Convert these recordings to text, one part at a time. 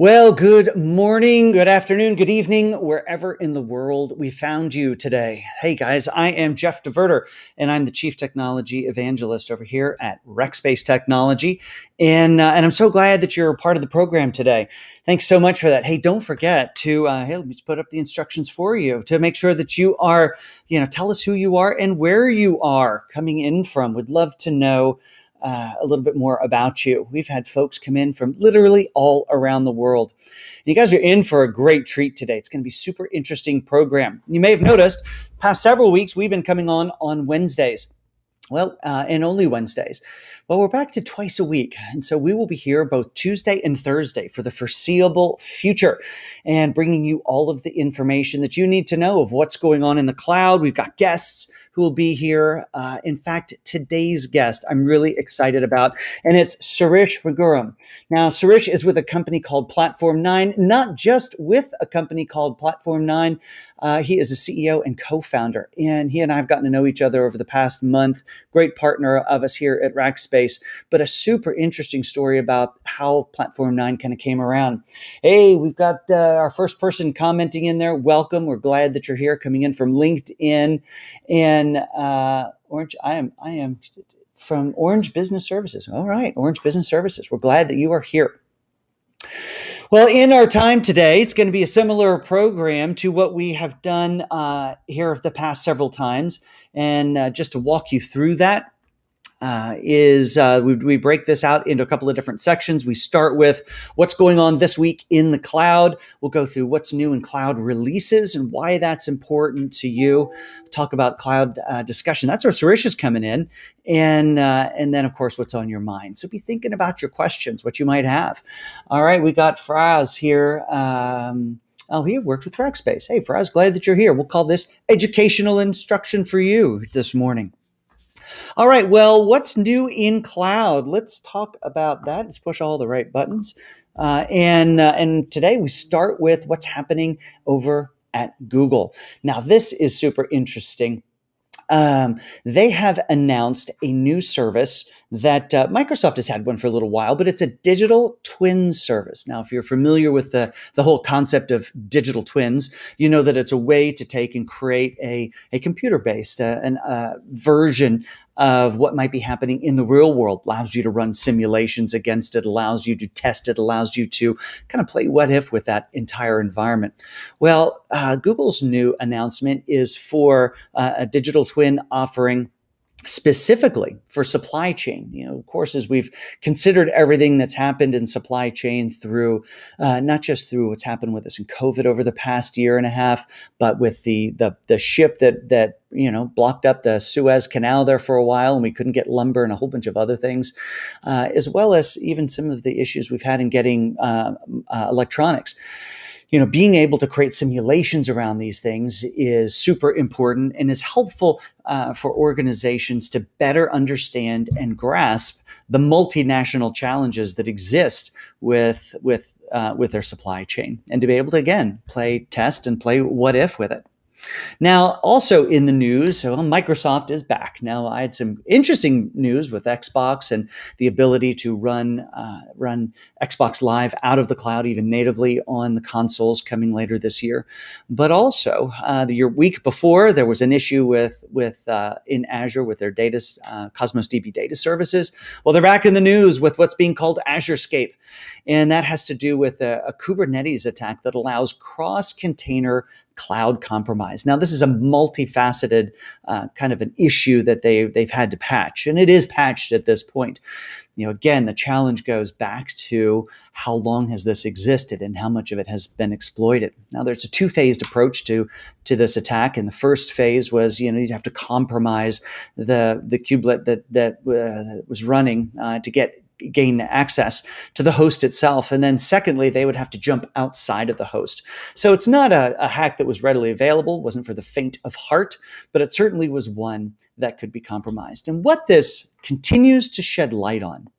Well, good morning, good afternoon, good evening, wherever in the world we found you today. Hey guys, I am Jeff DeVerter, and I'm the Chief Technology Evangelist over here at Rackspace Technology. And I'm so glad that you're a part of the program today. Thanks so much for that. Hey, don't forget to, hey, let me just put up the instructions for you to make sure that you are, tell us who you are and where you are coming in from. Would love to know a little bit more about you. We've had folks come in from literally all around the world. You guys are in for a great treat today. It's going to be a super interesting program. You may have noticed past several weeks we've been coming on Wednesdays. Well, and only Wednesdays. Well, we're back to twice a week. And so we will be here both Tuesday and Thursday for the foreseeable future and bringing you all of the information that you need to know of what's going on in the cloud. We've got guests who will be here. In fact, today's guest I'm really excited about, and it's Sirish Raghuram. Now, Sirish is with a company called Platform 9, not just with a company called Platform 9. He is a CEO and co-founder, and he and I have gotten to know each other over the past month. Great partner of us here at Rackspace, but a super interesting story about how Platform 9 kind of came around. Hey, we've got our first person commenting in there. Welcome. We're glad that you're here, coming in from LinkedIn and Orange. I am from Orange Business Services. All right, Orange Business Services. We're glad that you are here. Well, in our time today, it's going to be a similar program to what we have done here the past several times. And just to walk you through that, we break this out into a couple of different sections. We start with what's going on this week in the cloud. We'll go through what's new in cloud releases and why that's important to you. Talk about cloud discussion. That's where Sirish is coming in. And then, of course, what's on your mind. So be thinking about your questions, what you might have. All right, we got Fraz here. He worked with Rackspace. Hey, Fraz, glad that you're here. We'll call this educational instruction for you this morning. All right, well, what's new in cloud? Let's talk about that. Let's push all the right buttons. And today we start with what's happening over at Google. Now, this is super interesting. They have announced a new service that Microsoft has had one for a little while, but it's a digital twin service. Now, if you're familiar with the whole concept of digital twins, you know that it's a way to take and create a computer-based version of what might be happening in the real world. Allows you to run simulations against it, allows you to test it, allows you to kind of play what if with that entire environment. Well, Google's new announcement is for a digital twin offering specifically for supply chain. Of course, as we've considered everything that's happened in supply chain through, not just through what's happened with us in COVID over the past year and a half, but with the ship that blocked up the Suez Canal there for a while, and we couldn't get lumber and a whole bunch of other things, as well as even some of the issues we've had in getting electronics. Being able to create simulations around these things is super important and is helpful for organizations to better understand and grasp the multinational challenges that exist with their supply chain, and to be able to, again, test and play what if with it. Now, also in the news, Microsoft is back. Now, I had some interesting news with Xbox and the ability to run Xbox Live out of the cloud, even natively on the consoles coming later this year. But also, the week before, there was an issue with in Azure with their data Cosmos DB data services. Well, they're back in the news with what's being called AzureScape, and that has to do with a Kubernetes attack that allows cross-container cloud compromise. Now, this is a multifaceted kind of an issue that they've had to patch, and it is patched at this point. Again, the challenge goes back to how long has this existed and how much of it has been exploited. Now, there's a two-phased approach to this attack, and the first phase was you'd have to compromise the kubelet that was running to gain access to the host itself. And then secondly, they would have to jump outside of the host. So it's not a hack that was readily available, wasn't for the faint of heart, but it certainly was one that could be compromised. And what this continues to shed light on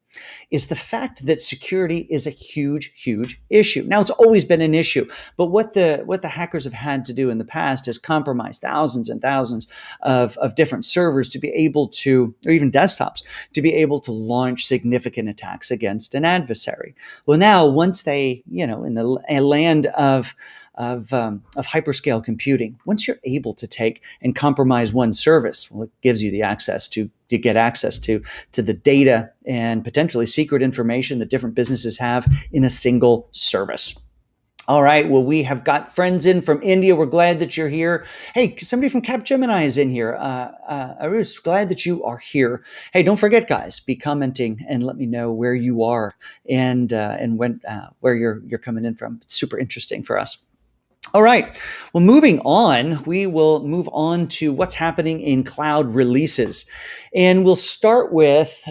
is the fact that security is a huge, huge issue. Now, it's always been an issue, but what the hackers have had to do in the past is compromise thousands and thousands of different servers to be able to, or even desktops, to be able to launch significant attacks against an adversary. Well, now once they, in the land of hyperscale computing, once you're able to take and compromise one service, well, it gives you the access to get access to the data and potentially secret information that different businesses have in a single service. All right. Well, we have got friends in from India. We're glad that you're here. Hey, somebody from Capgemini is in here. I'm glad that you are here. Hey, don't forget, guys, be commenting and let me know where you are and when where you're coming in from. It's super interesting for us. All right. Well, moving on, we will move on to what's happening in cloud releases, and we'll start with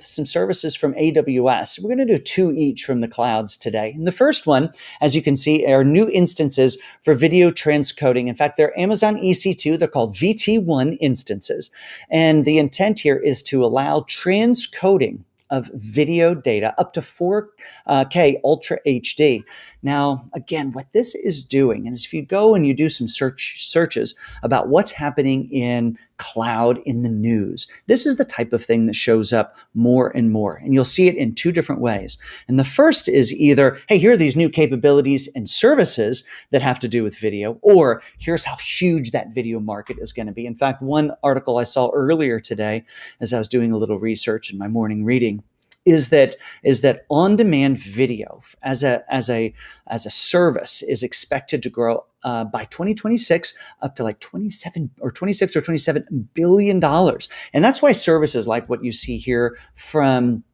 some services from AWS. We're going to do 2 each from the clouds today. And the first one, as you can see, are new instances for video transcoding. In fact, they're Amazon EC2. They're called VT1 instances, and the intent here is to allow transcoding of video data up to 4K Ultra HD. Now, again, what this is doing, and if you go and you do some searches about what's happening in cloud in the news, this is the type of thing that shows up more and more. And you'll see it in 2 different ways. And the first is either, hey, here are these new capabilities and services that have to do with video, or here's how huge that video market is going to be. In fact, one article I saw earlier today, as I was doing a little research in my morning reading, is that on-demand video as a service is expected to grow by 2026 up to like 26 or 27 billion dollars, and that's why services like what you see here from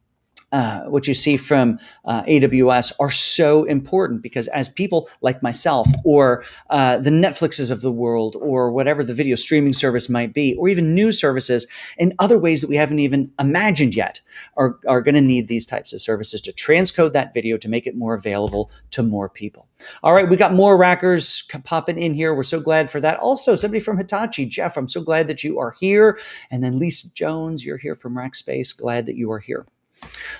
AWS are so important, because as people like myself or the Netflixes of the world or whatever the video streaming service might be, or even news services and other ways that we haven't even imagined yet are going to need these types of services to transcode that video to make it more available to more people. All right, we got more rackers popping in here. We're so glad for that. Also, somebody from Hitachi, Jeff, I'm so glad that you are here. And then Lisa Jones, you're here from Rackspace. Glad that you are here.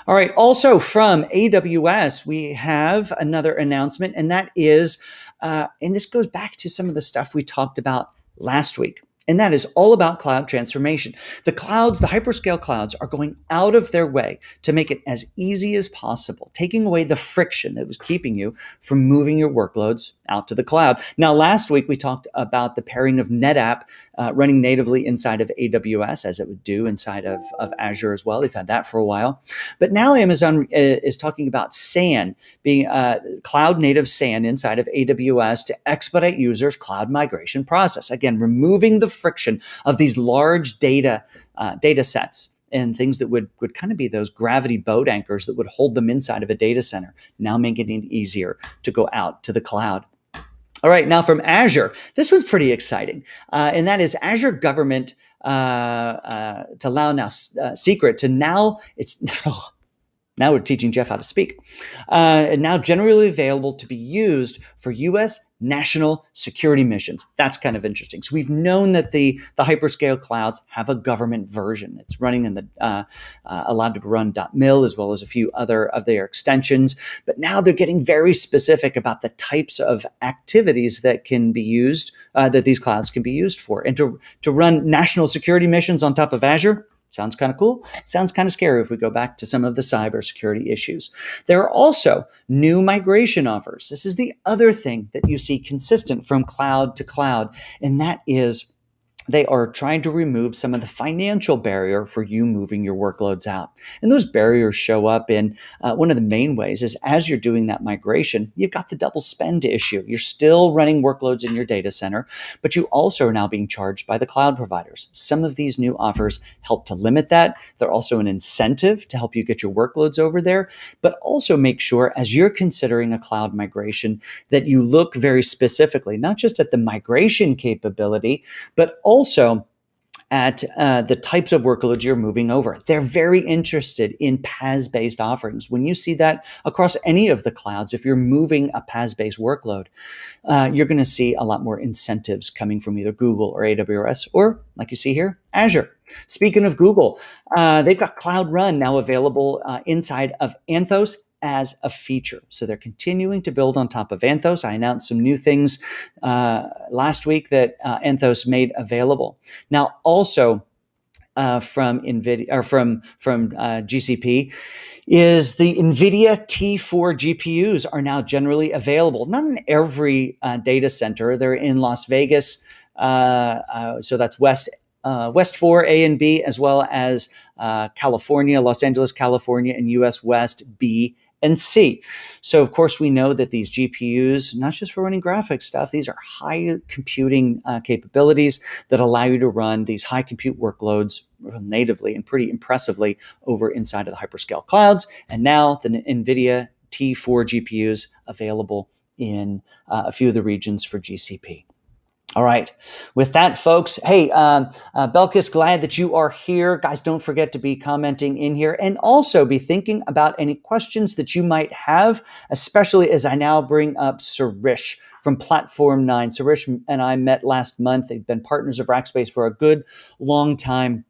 All right. Also from AWS, we have another announcement, and that is, and this goes back to some of the stuff we talked about last week. And that is all about cloud transformation. The clouds, the hyperscale clouds, are going out of their way to make it as easy as possible, taking away the friction that was keeping you from moving your workloads out to the cloud. Now, last week, we talked about the pairing of NetApp running natively inside of AWS, as it would do inside of Azure as well. They've had that for a while. But now Amazon is talking about SAN, being cloud native SAN inside of AWS to expedite users' cloud migration process. Again, removing the friction of these large data sets and things that would kind of be those gravity boat anchors that would hold them inside of a data center, now making it easier to go out to the cloud. All right, now from Azure, this one's pretty exciting, and that is Azure Government to allow now secret to now it's now we're teaching Jeff how to speak, and now generally available to be used for U.S. national security missions. That's kind of interesting. So we've known that the hyperscale clouds have a government version. It's running in the allowed to run .mil as well as a few other of their extensions. But now they're getting very specific about the types of activities that can be used, that these clouds can be used for. And to run national security missions on top of Azure, sounds kind of cool. Sounds kind of scary if we go back to some of the cybersecurity issues. There are also new migration offers. This is the other thing that you see consistent from cloud to cloud, and that is they are trying to remove some of the financial barrier for you moving your workloads out. And those barriers show up in one of the main ways is as you're doing that migration, you've got the double spend issue. You're still running workloads in your data center, but you also are now being charged by the cloud providers. Some of these new offers help to limit that. They're also an incentive to help you get your workloads over there, but also make sure as you're considering a cloud migration that you look very specifically, not just at the migration capability, but also at the types of workloads you're moving over. They're very interested in PaaS-based offerings. When you see that across any of the clouds, if you're moving a PaaS-based workload, you're going to see a lot more incentives coming from either Google or AWS, or like you see here, Azure. Speaking of Google, they've got Cloud Run now available inside of Anthos as a feature. So they're continuing to build on top of Anthos. I announced some new things last week that Anthos made available. Now, also from NVIDIA or from GCP is the NVIDIA T4 GPUs are now generally available. Not in every data center. They're in Las Vegas, so that's West 4 A and B, as well as California, Los Angeles, California, and US West B and C. So, of course, we know that these GPUs, not just for running graphics stuff, these are high computing capabilities that allow you to run these high compute workloads natively and pretty impressively over inside of the hyperscale clouds. And now the NVIDIA T4 GPUs available in a few of the regions for GCP. All right. With that, folks, hey, Belkis, glad that you are here. Guys, don't forget to be commenting in here and also be thinking about any questions that you might have, especially as I now bring up Sirish from Platform 9. Sirish and I met last month. They've been partners of Rackspace for a good long time.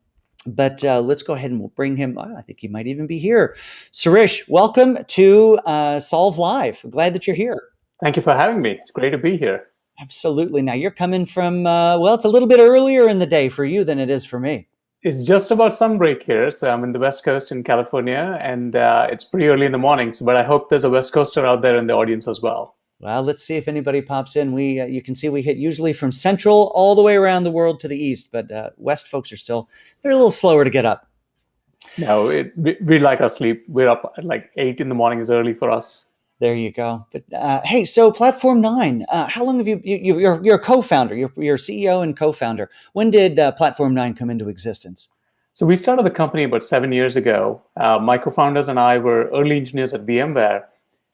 But let's go ahead and we'll bring him. I think he might even be here. Sirish, welcome to Solve Live. Glad that you're here. Thank you for having me. It's great to be here. Absolutely. Now you're coming from, well, it's a little bit earlier in the day for you than it is for me. It's just about sunbreak here. So I'm in the West Coast in California, and it's pretty early in the mornings, but I hope there's a West Coaster out there in the audience as well. Well, let's see if anybody pops in. You can see we hit usually from central all the way around the world to the east, but West folks they're a little slower to get up. No, we like our sleep. We're up at like 8 in the morning is early for us. There you go. But hey, so Platform 9, how long have you're a co-founder, you're CEO and co-founder. When did Platform 9 come into existence? So we started the company about 7 years ago. My co-founders and I were early engineers at VMware,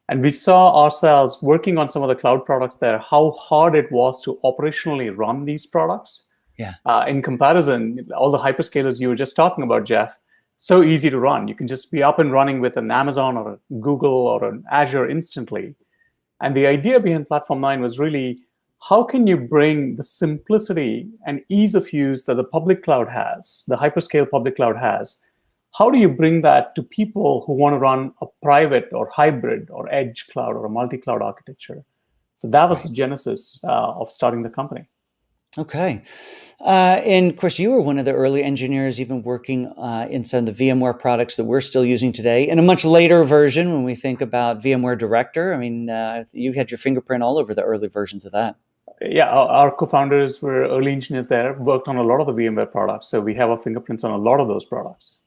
and we saw ourselves working on some of the cloud products there, how hard it was to operationally run these products. Yeah. In comparison, all the hyperscalers you were just talking about, Jeff, so easy to run. You can just be up and running with an Amazon or a Google or an Azure instantly. And the idea behind Platform 9 was really, how can you bring the simplicity and ease of use that the public cloud has, the hyperscale public cloud has? How do you bring that to people who want to run a private or hybrid or edge cloud or a multi-cloud architecture? So that was the genesis of starting the company. Okay. And of course, you were one of the early engineers even working in some of the VMware products that we're still using today in a much later version when we think about VMware Director. I mean, you had your fingerprint all over the early versions of that. Yeah, our co-founders were early engineers there, worked on a lot of the VMware products. So we have our fingerprints on a lot of those products.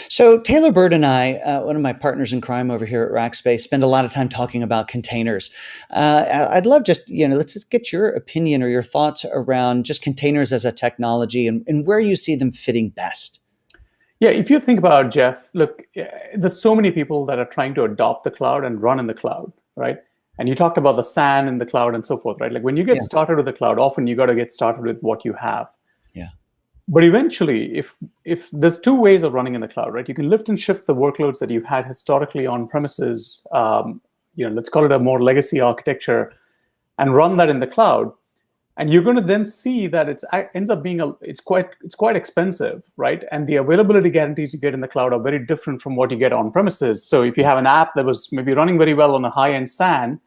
So Taylor Bird and I, one of my partners in crime over here at Rackspace, spend a lot of time talking about containers. I'd love let's just get your opinion or your thoughts around just containers as a technology and where you see them fitting best. Yeah, if you think about it, Jeff, look, there's so many people that are trying to adopt the cloud and run in the cloud, right? And you talked about the SAN in the cloud and so forth, right? Like when you get started with the cloud, often you got to get started with what you have. Yeah. But eventually, if there's two ways of running in the cloud, right? You can lift and shift the workloads that you've had historically on premises, let's call it a more legacy architecture, and run that in the cloud. And you're going to then see that it ends up being it's quite expensive, right? And the availability guarantees you get in the cloud are very different from what you get on premises. So if you have an app that was maybe running very well on a high-end SAN,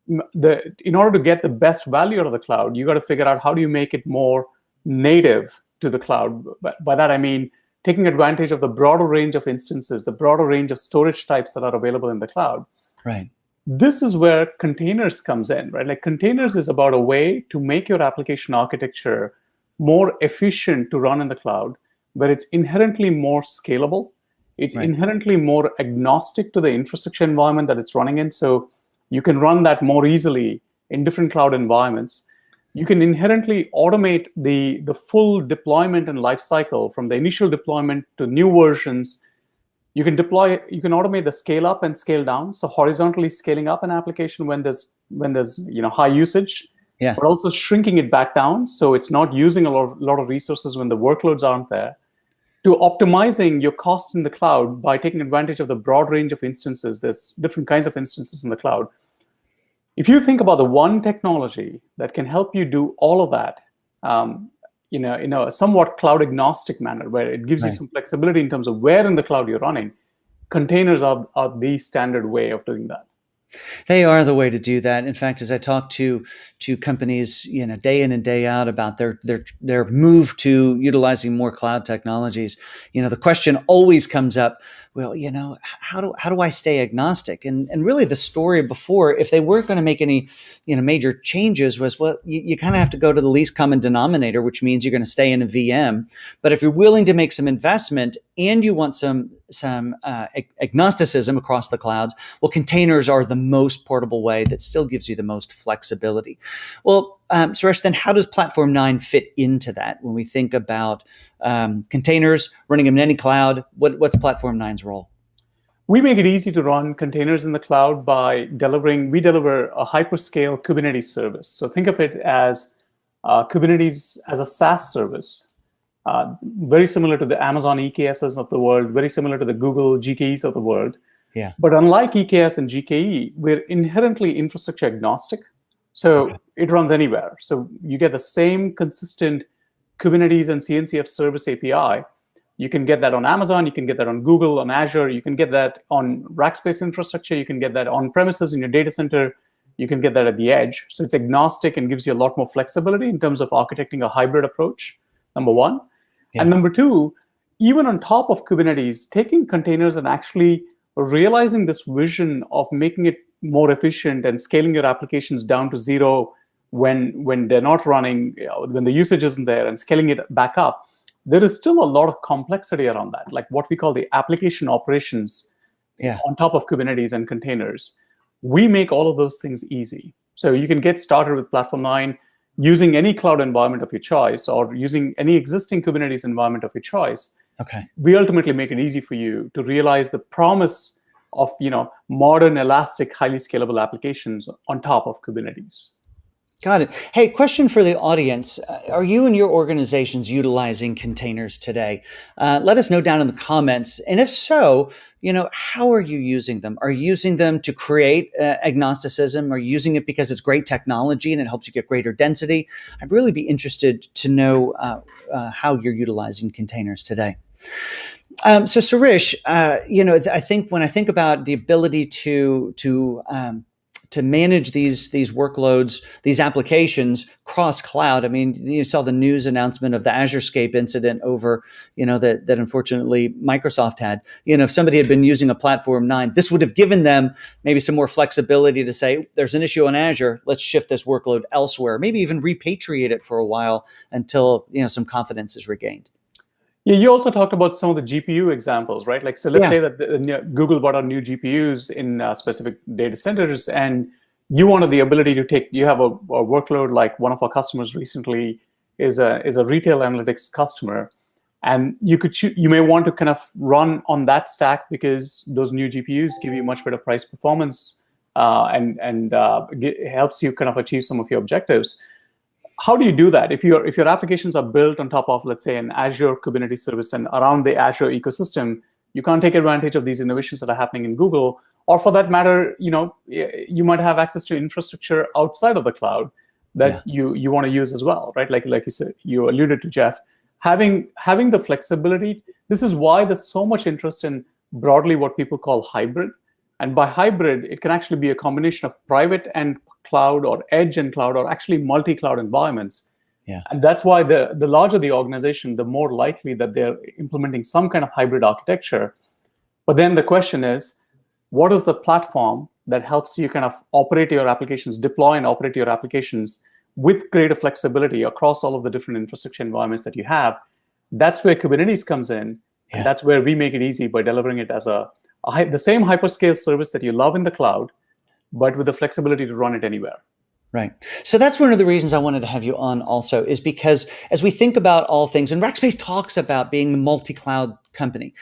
in order to get the best value out of the cloud, you got to figure out how do you make it more native to the cloud. By that, I mean taking advantage of the broader range of instances, the broader range of storage types that are available in the cloud. Right. This is where containers comes in, right? Like containers is about a way to make your application architecture more efficient to run in the cloud, where it's inherently more scalable. It's inherently more agnostic to the infrastructure environment that it's running in. So you can run that more easily in different cloud environments. You can inherently automate the full deployment and life cycle from the initial deployment to new versions. You can automate the scale up and scale down. So horizontally scaling up an application when there's high usage, Yeah. but also shrinking it back down so it's not using a lot of resources when the workloads aren't there, to optimizing your cost in the cloud by taking advantage of the broad range of instances. There's different kinds of instances in the cloud. If you think about the one technology that can help you do all of that, in a somewhat cloud agnostic manner, where it gives you Right. some flexibility in terms of where in the cloud you're running, containers are the standard way of doing that. They are the way to do that. In fact, as I talk to companies, day in and day out about their move to utilizing more cloud technologies, the question always comes up. Well, how do I stay agnostic? And really, the story before, if they weren't going to make any major changes, was, well, you kind of have to go to the least common denominator, which means you're going to stay in a VM. But if you're willing to make some investment and you want some agnosticism across the clouds, well, containers are the most portable way that still gives you the most flexibility. Well, Suresh, then how does Platform 9 fit into that when we think about containers, running them in any cloud? What's Platform 9's role? We make it easy to run containers in the cloud by we deliver a hyperscale Kubernetes service. So think of it as Kubernetes as a SaaS service. Very similar to the Amazon EKSs of the world, very similar to the Google GKEs of the world. Yeah. But unlike EKS and GKE, we're inherently infrastructure agnostic. So it runs anywhere. So you get the same consistent Kubernetes and CNCF service API. You can get that on Amazon, you can get that on Google, on Azure, you can get that on Rackspace infrastructure, you can get that on premises in your data center, you can get that at the edge. So it's agnostic and gives you a lot more flexibility in terms of architecting a hybrid approach, number one. Yeah. And number two, even on top of Kubernetes, taking containers and actually realizing this vision of making it more efficient and scaling your applications down to zero when they're not running, when the usage isn't there, and scaling it back up, there is still a lot of complexity around that, like what we call the application operations on top of Kubernetes and containers. We make all of those things easy. So you can get started with Platform 9 using any cloud environment of your choice or using any existing Kubernetes environment of your choice. Okay. We ultimately make it easy for you to realize the promise of modern, elastic, highly scalable applications on top of Kubernetes. Got it. Hey, question for the audience. Are you and your organizations utilizing containers today? Let us know down in the comments. And if so, how are you using them? Are you using them to create agnosticism? Are you using it because it's great technology and it helps you get greater density? I'd really be interested to know how you're utilizing containers today. So Sirish, I think when I think about the ability to manage these workloads, these applications cross cloud. I mean, you saw the news announcement of the AzureScape incident over, that unfortunately Microsoft had. If somebody had been using a Platform 9, this would have given them maybe some more flexibility to say, there's an issue on Azure, let's shift this workload elsewhere, maybe even repatriate it for a while until, some confidence is regained. Yeah, you also talked about some of the GPU examples, right? Like, so let's say that Google bought out new GPUs in specific data centers, and you wanted the ability to you have a workload like one of our customers recently is a retail analytics customer, and you may want to kind of run on that stack because those new GPUs give you much better price performance and helps you kind of achieve some of your objectives. How do you do that? If your applications are built on top of, let's say, an Azure Kubernetes service and around the Azure ecosystem, you can't take advantage of these innovations that are happening in Google. Or for that matter, you might have access to infrastructure outside of the cloud that you want to use as well, right? Like you said, you alluded to, Jeff, having the flexibility. This is why there's so much interest in broadly what people call hybrid. And by hybrid, it can actually be a combination of private and cloud or edge and cloud or actually multi-cloud environments. Yeah. And that's why the larger the organization, the more likely that they're implementing some kind of hybrid architecture. But then the question is, what is the platform that helps you kind of operate your applications, deploy and operate your applications with greater flexibility across all of the different infrastructure environments that you have? That's where Kubernetes comes in. Yeah. And that's where we make it easy by delivering it as the same hyperscale service that you love in the cloud, but with the flexibility to run it anywhere. Right. So that's one of the reasons I wanted to have you on also, is because as we think about all things, and Rackspace talks about being the multi-cloud company,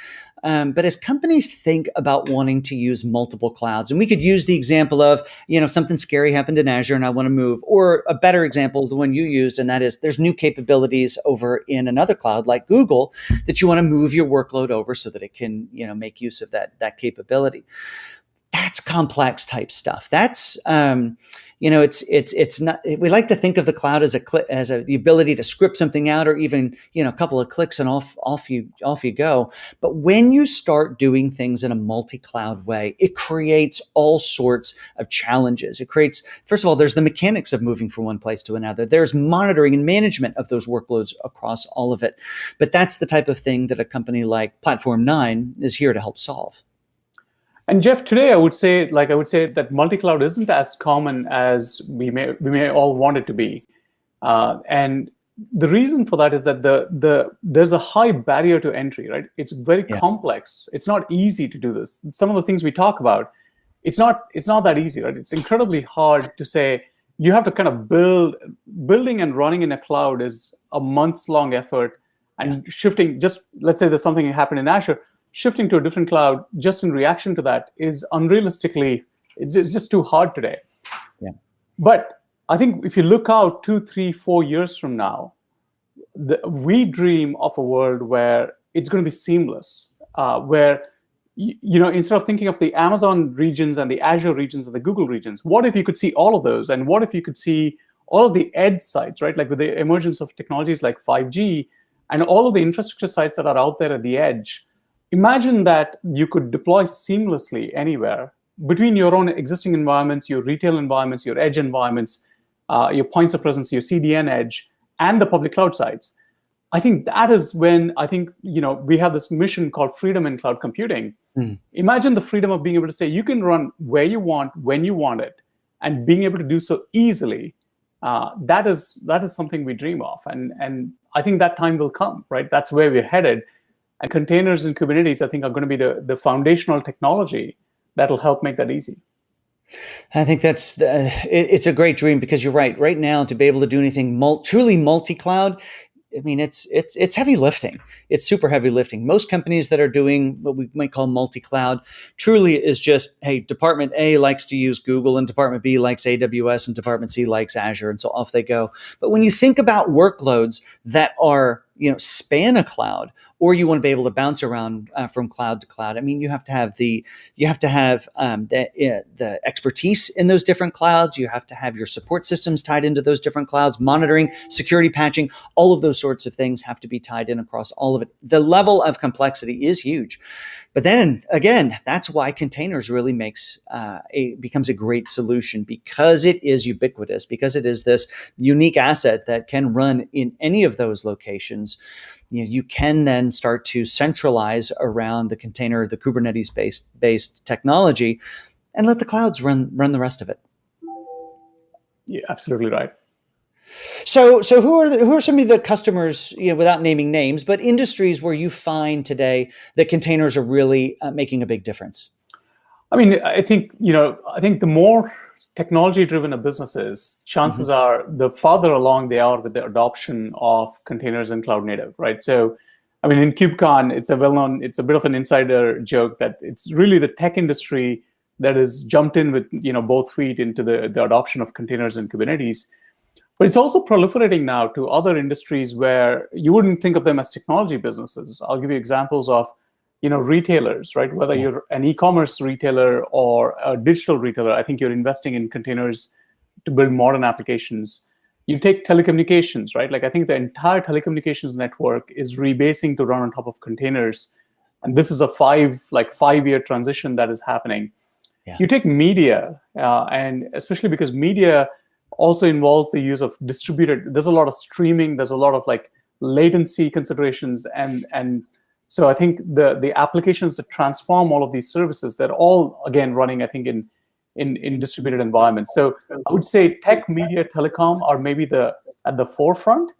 But as companies think about wanting to use multiple clouds, and we could use the example of, something scary happened in Azure and I want to move, or a better example, the one you used, and that is there's new capabilities over in another cloud like Google that you want to move your workload over so that it can, make use of that capability. That's complex type stuff. That's it's not. We like to think of the cloud as the ability to script something out, or even a couple of clicks and off you go. But when you start doing things in a multi-cloud way, it creates all sorts of challenges. It creates, first of all, there's the mechanics of moving from one place to another. There's monitoring and management of those workloads across all of it. But that's the type of thing that a company like Platform 9 is here to help solve. And Jeff, today I would say that multi-cloud isn't as common as we may all want it to be, and the reason for that is that there's a high barrier to entry, right? It's very complex. It's not easy to do this. Some of the things we talk about, it's not that easy, right? It's incredibly hard to say. You have to kind of building and running in a cloud is a months-long effort, and shifting. Just let's say there's something that happened in Azure. Shifting to a different cloud just in reaction to that is unrealistically, it's just too hard today. Yeah. But I think if you look out 2, 3, 4 years from now, we dream of a world where it's going to be seamless, where instead of thinking of the Amazon regions and the Azure regions and the Google regions, what if you could see all of those? And what if you could see all of the edge sites, right? Like with the emergence of technologies like 5G and all of the infrastructure sites that are out there at the edge. Imagine that you could deploy seamlessly anywhere between your own existing environments, your retail environments, your edge environments, your points of presence, your CDN edge, and the public cloud sites. I think that is when we have this mission called freedom in cloud computing. Imagine the freedom of being able to say you can run where you want, when you want it, and being able to do so easily. That is something we dream of, and I think that time will come. Right, that's where we're headed. And containers and Kubernetes, I think, are going to be the foundational technology that will help make that easy. I think it's a great dream, because you're right. Right now, to be able to do anything truly multi-cloud, I mean, it's heavy lifting. It's super heavy lifting. Most companies that are doing what we might call multi-cloud truly is just, hey, Department A likes to use Google and Department B likes AWS and Department C likes Azure, and so off they go. But when you think about workloads that are, span a cloud, or you want to be able to bounce around from cloud to cloud, I mean, you have to have the expertise in those different clouds. You have to have your support systems tied into those different clouds, monitoring, security patching, all of those sorts of things have to be tied in across all of it. The level of complexity is huge. But then again, that's why containers really becomes a great solution, because it is ubiquitous, because it is this unique asset that can run in any of those locations. You can then start to centralize around the container, the Kubernetes based technology, and let the clouds run the rest of it. Yeah, absolutely right. So who are some of the customers, without naming names, but industries where you find today that containers are really making a big difference? I mean, I think the more technology-driven a business is, chances are the farther along they are with the adoption of containers and cloud native, right? So, I mean, in KubeCon, it's a bit of an insider joke that it's really the tech industry that has jumped in with both feet into the adoption of containers and Kubernetes. But it's also proliferating now to other industries where you wouldn't think of them as technology businesses. I'll give you examples of, retailers, right? Whether you're an e-commerce retailer or a digital retailer, I think you're investing in containers to build modern applications. You take telecommunications, right? Like I think the entire telecommunications network is rebasing to run on top of containers. And this is a 5-year transition that is happening. Yeah. You take media, and especially because media also involves the use of distributed, there's a lot of streaming, there's a lot of latency considerations, and so I think the applications that transform all of these services, they're all again running, I think, in distributed environments. So I would say tech, media, telecom are maybe at the forefront.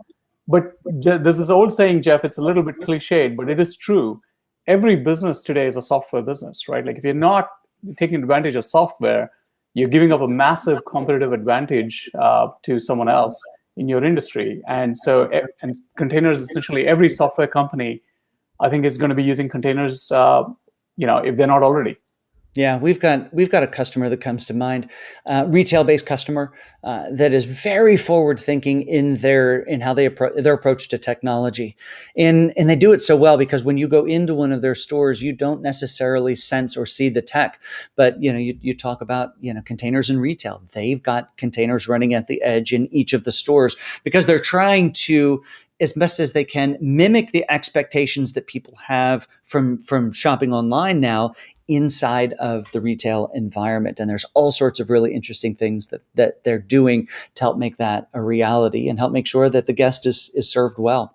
But there's this old saying, Jeff, it's a little bit cliched, but it is true. Every business today is a software business, right? Like if you're not taking advantage of software, you're giving up a massive competitive advantage to someone else in your industry. And so, and containers, essentially every software company I think is going to be using containers, if they're not already. Yeah, we've got a customer that comes to mind, retail-based customer that is very forward-thinking in how they their approach to technology, and they do it so well because when you go into one of their stores, you don't necessarily sense or see the tech, but you talk about containers in retail. They've got containers running at the edge in each of the stores because they're trying to, as best as they can, mimic the expectations that people have from shopping online now inside of the retail environment. And there's all sorts of really interesting things that they're doing to help make that a reality and help make sure that the guest is served well.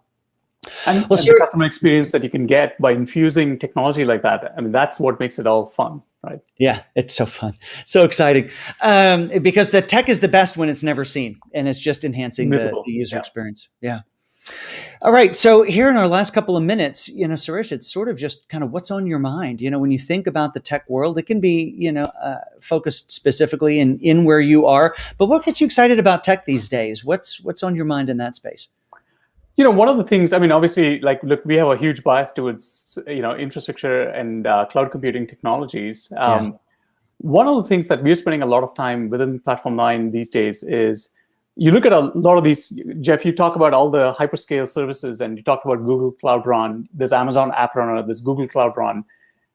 And the customer experience that you can get by infusing technology like that, I mean, that's what makes it all fun, right? Yeah, it's so fun. So exciting. Because the tech is the best when it's never seen and it's just enhancing the user experience. Yeah. All right. So here in our last couple of minutes, Sirish, it's sort of just kind of what's on your mind. When you think about the tech world, it can be, focused specifically in where you are. But what gets you excited about tech these days? What's on your mind in that space? One of the things, I mean, obviously, look, we have a huge bias towards, infrastructure and cloud computing technologies. One of the things that we're spending a lot of time within Platform 9 these days is, you look at a lot of these, Jeff, you talk about all the hyperscale services and you talked about Google Cloud Run, there's Amazon App Runner, there's Google Cloud Run.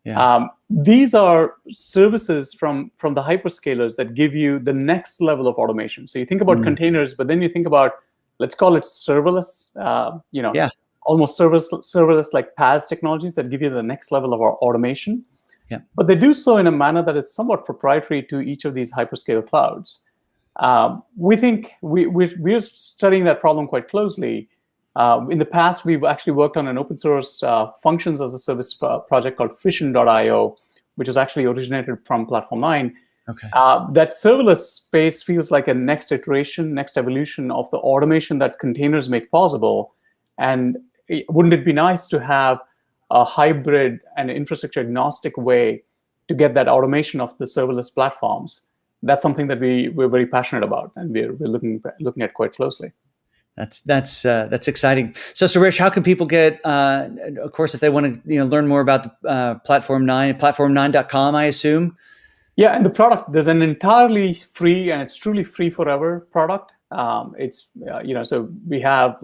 Yeah. These are services from the hyperscalers that give you the next level of automation. So you think about containers, but then you think about, let's call it serverless, almost serverless like PaaS technologies that give you the next level of automation. Yeah. But they do so in a manner that is somewhat proprietary to each of these hyperscale clouds. We think we're studying that problem quite closely. In the past, we've actually worked on an open source functions as a service project called Fission.io, which was actually originated from Platform 9. Okay. That serverless space feels like a next iteration, next evolution of the automation that containers make possible. And wouldn't it be nice to have a hybrid and infrastructure agnostic way to get that automation of the serverless platforms? That's something that we're very passionate about, and we're looking at quite closely. That's exciting. So, Sirish, how can people get? Of course, if they want to learn more about the Platform 9, platform9.com, I assume. Yeah, and the product, there's an entirely free, and it's truly free forever product. It's so we have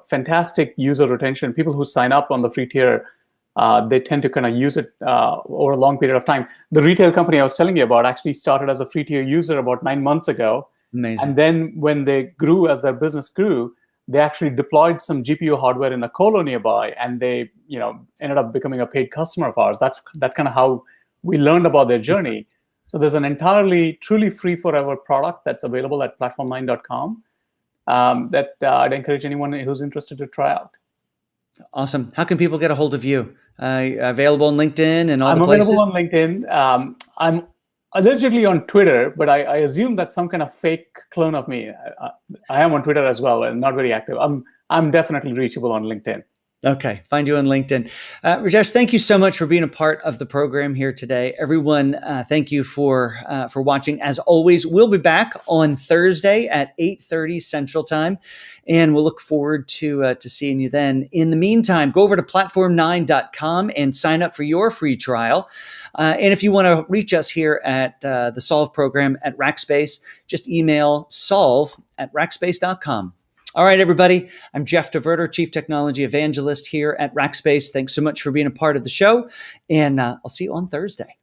fantastic user retention. People who sign up on the free tier, they tend to kind of use it over a long period of time. The retail company I was telling you about actually started as a free tier user about 9 months ago. Amazing. And then when they grew, as their business grew, they actually deployed some GPU hardware in a colo nearby, and they ended up becoming a paid customer of ours. That's kind of how we learned about their journey. So there's an entirely, truly free forever product that's available at platform9.com that I'd encourage anyone who's interested to try out. Awesome. How can people get a hold of you? Available on LinkedIn and all the places? I'm available on LinkedIn. I'm allegedly on Twitter, but I assume that's some kind of fake clone of me. I am on Twitter as well and not very active. I'm definitely reachable on LinkedIn. Okay, find you on LinkedIn. Rajesh, thank you so much for being a part of the program here today. Everyone, thank you for watching. As always, we'll be back on Thursday at 8:30 Central Time, and we'll look forward to seeing you then. In the meantime, go over to platform9.com and sign up for your free trial. And if you want to reach us here at the Solve program at Rackspace, just email solve@rackspace.com. All right, everybody. I'm Jeff DeVerter, Chief Technology Evangelist here at Rackspace. Thanks so much for being a part of the show, and I'll see you on Thursday.